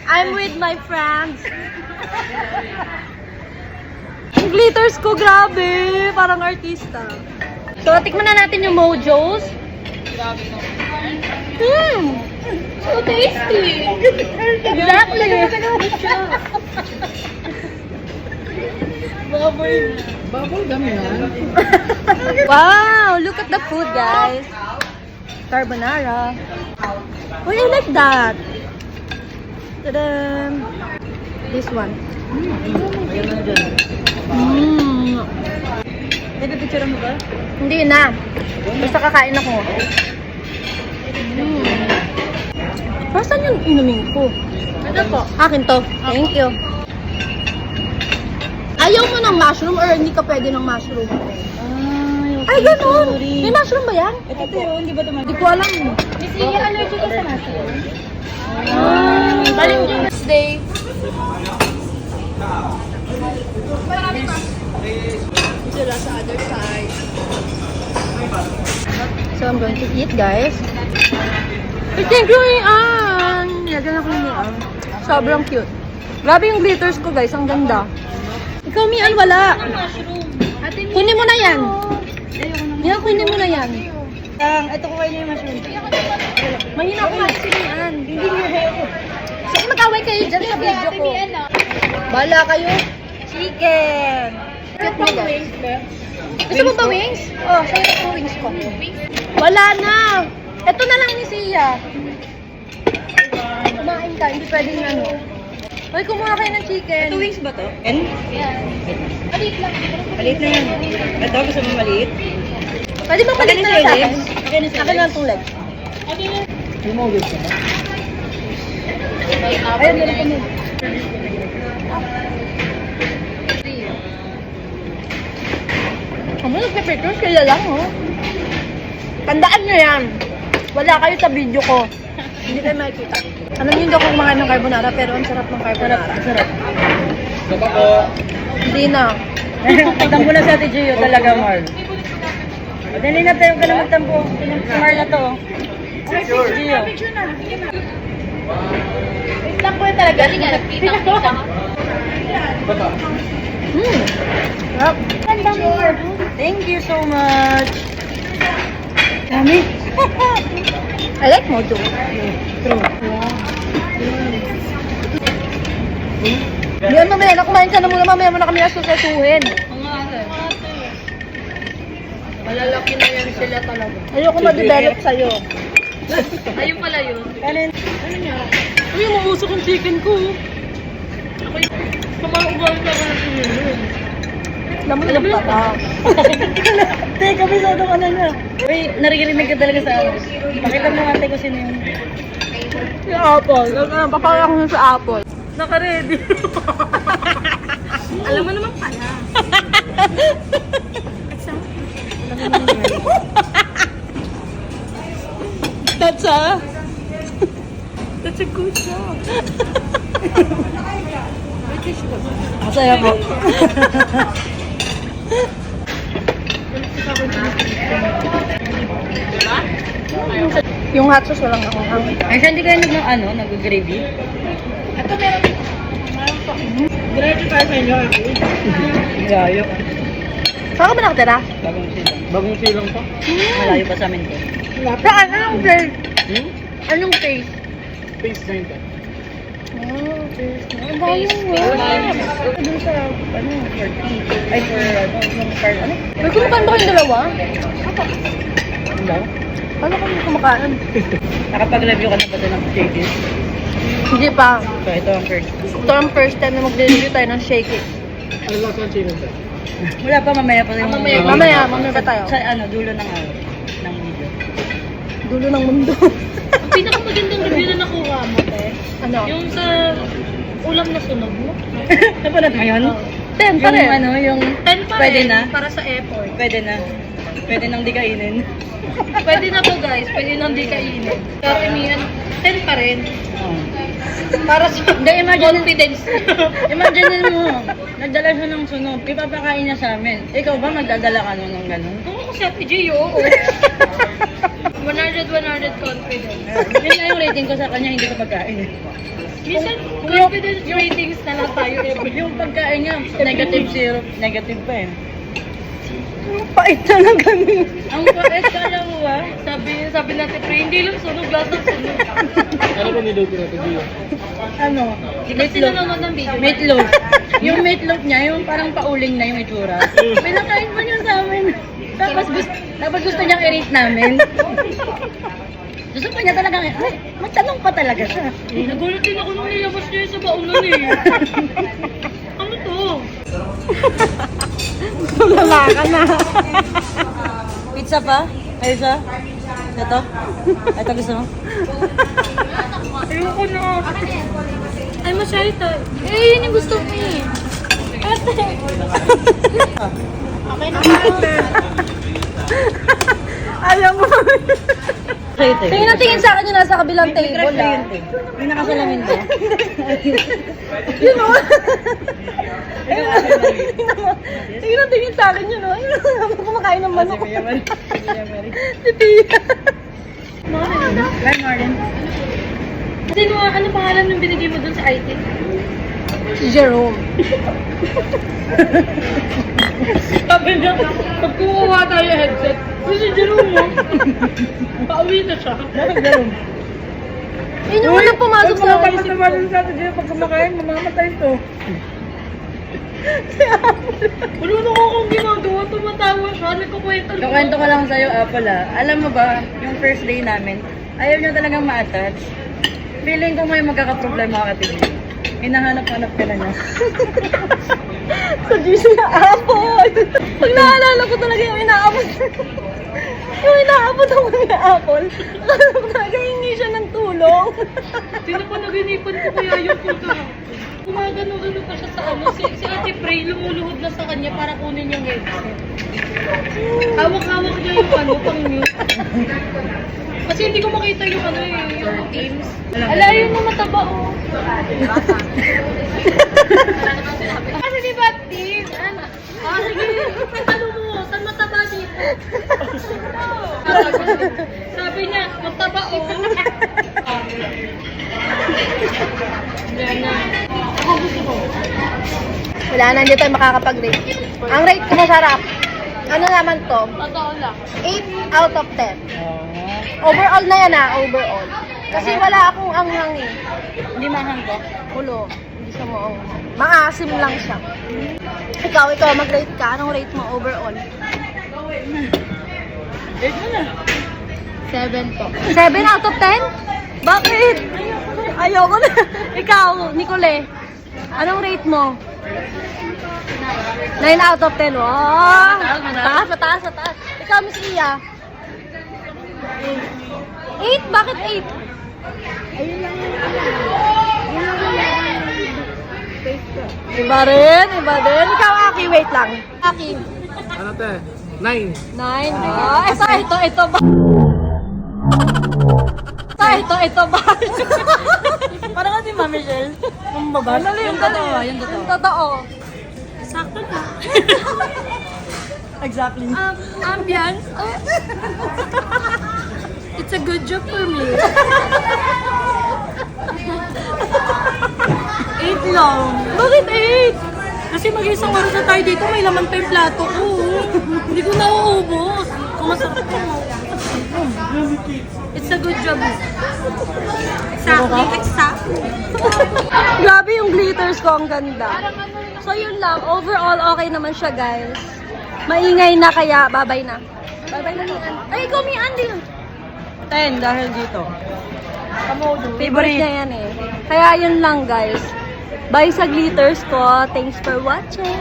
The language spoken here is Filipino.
I'm with my friends. Ang glitters ko, grabe. Parang artista. So, tikman na natin yung Mojos. So tasty. Exactly. Bubble gum yan. Wow, look at the food, guys. Carbonara. Oh, I like that. Ta-da! This one. Pwede picture mo ba? Hindi na. Basta kakain ako. Saan yung inumin ko? Ito po. Akin to. Thank you. Ayaw mo ng mushroom or hindi ka pwede ng mushroom? Ay, ganun. May mushroom ba yan? Ito yun, di ba ito Hindi ko alam. Missy, allergy ka sa mushroom. Balik nyo next day. Sila sa other side. So, I'm going to eat, guys. Thank you, Ian! Nilagyan ako ni Ian. Sobrang cute. Grabe yung glitters ko, guys. Ang ganda. Ikaw, Mian, wala. Kunin mo na yan. Yan, kunin mo na yan. Ito ko kayo yung mushroom. Mahina ko nga si Mian. Hindi niya. Sige, mag-away kayo dyan sa video ko. Bala kayo. Chicken. Cute mo, guys. Gusto mo ba wings? Oh, sa'yo po wings ko. Wala na. Ito na lang ni Sia. Kumain ka, hindi pwedeng ano. Hoy, kumuha kayo ng chicken. Ito wings ba to? N? Yeah. Maliit lang. Maliit na yan. Ito, gusto mo maliit? Pwede ba maliit na lang sa akin? Akin na Akin lang itong leg. Yung mo wings ba? Ayun, meron kami. Ano, nagpe-pictures kayo lang, oh. Tandaan nyo yan. Wala kayo sa video ko. Hindi kayo makikita. Alam niyo hindi ako kumakain ng carbonara, pero ang sarap ng carbonara. Ang sarap. Sapa po. Hindi na. Tampo na sa Ate Gio talaga, Marl. Madali na tayo ka na magtampo. Si Marl na to. Gio. Tampo yan talaga. Sarap. Thank you so much. Dami. I like mojo. True. Yan, mamaya na kumain ka na muna. Mamaya mo na kami nasususuhin. Malalaki na yan sila talaga. Ayoko ma-develop sa'yo. Ayun pala yun. Ano niya? Uy, umusok ang chicken ko. Kumaugal ka na sinilin. Alam mo yung pata. Teka, bisado ka na na. Uy, naririnig ka talaga sa akin. Pakita mo nga ko sino yun. Si Apple. Papakita ko sa Apple. Naka-ready. Alam mo naman pala. That's a good job. Masaya po. Yung hot sauce walang ako. Ay, siya hindi kayo nag-gravy? Ito meron. Gravy para sa inyo. Gayo. Saan ka ba nakatira? Bagong silang pa. Malayo pa sa amin to. Saan? Anong taste? Hmm? Anong taste? Face na ito. Oh, taste. Ang galing mo. Doon sa, for tea. Ay, for, yung card, May kumakain ba kayong dalawa? Ano? Paano kami kumakain? Nakapag-review ka na ba doon ng shakes? Hindi pa. So, ito ang first. Ito ang first time na mag-review tayo ng shake it. Ano lang ang chicken pa? Wala pa, mamaya pa yung... Mamaya pa tayo. Sa dulo ng video. Dulo ng mundo. Ang pinakamagandang review na nakuha mo, te. Ano? Yung sa ulam na sunog mo. Napanood mo yun? 10 pa Yung rin. yung... 10 pa Pwede rin, na? para sa effort. Pwede na. Pwede nang di kainin. Pwede na po guys, pwede nang di kainin. Pero Mian, 10 pa rin. Oh. Para sa Hindi, imagine, confidence. imagine mo, nagdala siya ng sunog, ipapakain niya sa amin. Ikaw ba magdadala ka nun ng gano'n? Kung ako si Ate Gio, oo. 100 confidence. Yun na yung rating ko sa kanya, hindi ko pagkain. Minsan, confidence ratings na lang tayo. Yung pagkain nga, negative 0. Negative pa eh. Pait talaga ni. Ang pait ka lang ba? Sabi natin, pre, hindi lang sunog, lahat ng sunog. Ano ba niluto natin dito? Ano? Hindi sila nanonood ng video. Meatloaf. Yung meatloaf niya, yung parang pauling na yung itsura. Pinakain pa niya sa amin. Tapos gusto niyang i-rate namin. Gusto pa niya talagang, ay, magtanong pa talaga siya. Nagulat din ako nung nilabas niya yun sa baunan eh. Ano to? Tulala ka na. Pizza pa? Ay, isa? Ito? Ito gusto mo? Ayoko na. Ay, masyari to. Eh, yun yung gusto ko eh. Ate. Okay na ate. Ayaw mo. Ito. Tingin na tingin sa akin yung nasa kabilang table ah. May nakasalamin ba? Yun o. Tingin na tingin sa akin yun o. Ayun, kumakain ng manok. Si Tia. Bye, Marlon. Sino, ano pangalan nung binigay mo dun sa IT? Si Jerome. Sabi niya, pag kumuha tayo headset, si Jerome mo. Pauwi na siya. Yun yung unang pumasok sa akin. sa atin dito pag kumakain, mamamatay ito. Wala na akong ginagawa, tumatawa siya, nagkukwento lang. Kakwento ko lang sa'yo, Apple Alam mo ba, yung first day namin, ayaw niya talagang ma-attach. Feeling ko may magkakaproblema ka katigil. Hinahanap-hanap ka na niya. Sa GC na apple. Pag naalala ko talaga yung inaabot. Yung inaabot ako ng apple. Akala ko talaga hingi siya ng tulong. Sino pa naginipan ko kaya yung puta? Gumagano-gano pa siya sa ano, si Ate Prey lumuluhod na sa kanya para kunin yung headset. Hawak-hawak niya yung ano, pang mute. Kasi hindi ko makita yung ano yung Teams. Ala, yun na mataba oh. Kasi di ba Teams? Ano? Ah, sige, ano mo, saan mataba dito? Sabi niya, mataba oh. Yan na. Ako gusto ko. Wala na, hindi tayo makakapag-rate. Ang rate ko masarap. Ano naman to? Totoo lang. 8 out of 10. Overall na yan overall. Kasi wala akong anghang eh. Hindi mahang ko. Ulo. Hindi siya mo maasim lang siya. Ikaw, mag-rate ka. Anong rate mo overall? Rate mo na. 7 po. 7 out of 10? Bakit? Ayoko na. Ikaw, Nicole. Anong rate mo? 9 out of 10. Wow! Mataas. Ikaw, Miss Iya? 8? Bakit 8? Iba rin. Ikaw, Aki, wait lang. Aki, Ano te? 9. 9. Ito ba? Ito ba? Parang kasi Ma'am Michelle. Yung baba. Yung totoo. Yung totoo. Sakto na. Exactly. Ambience. It's a good job for me. 8 lang. Bakit 8? Kasi mag-isang oras na tayo dito, may laman pa yung plato ko. Hindi ko nauubos. Kumasarap ko. It's a good job. Exactly. Grabe yung glitters ko, ang ganda. So yun lang, overall okay naman siya guys. Maingay na kaya, bye-bye na. Bye-bye na Mian. Ay, ikaw Mian din. 10 dahil dito. Favorite niya yan eh. Kaya yun lang guys. Bye sa glitters ko. Thanks for watching.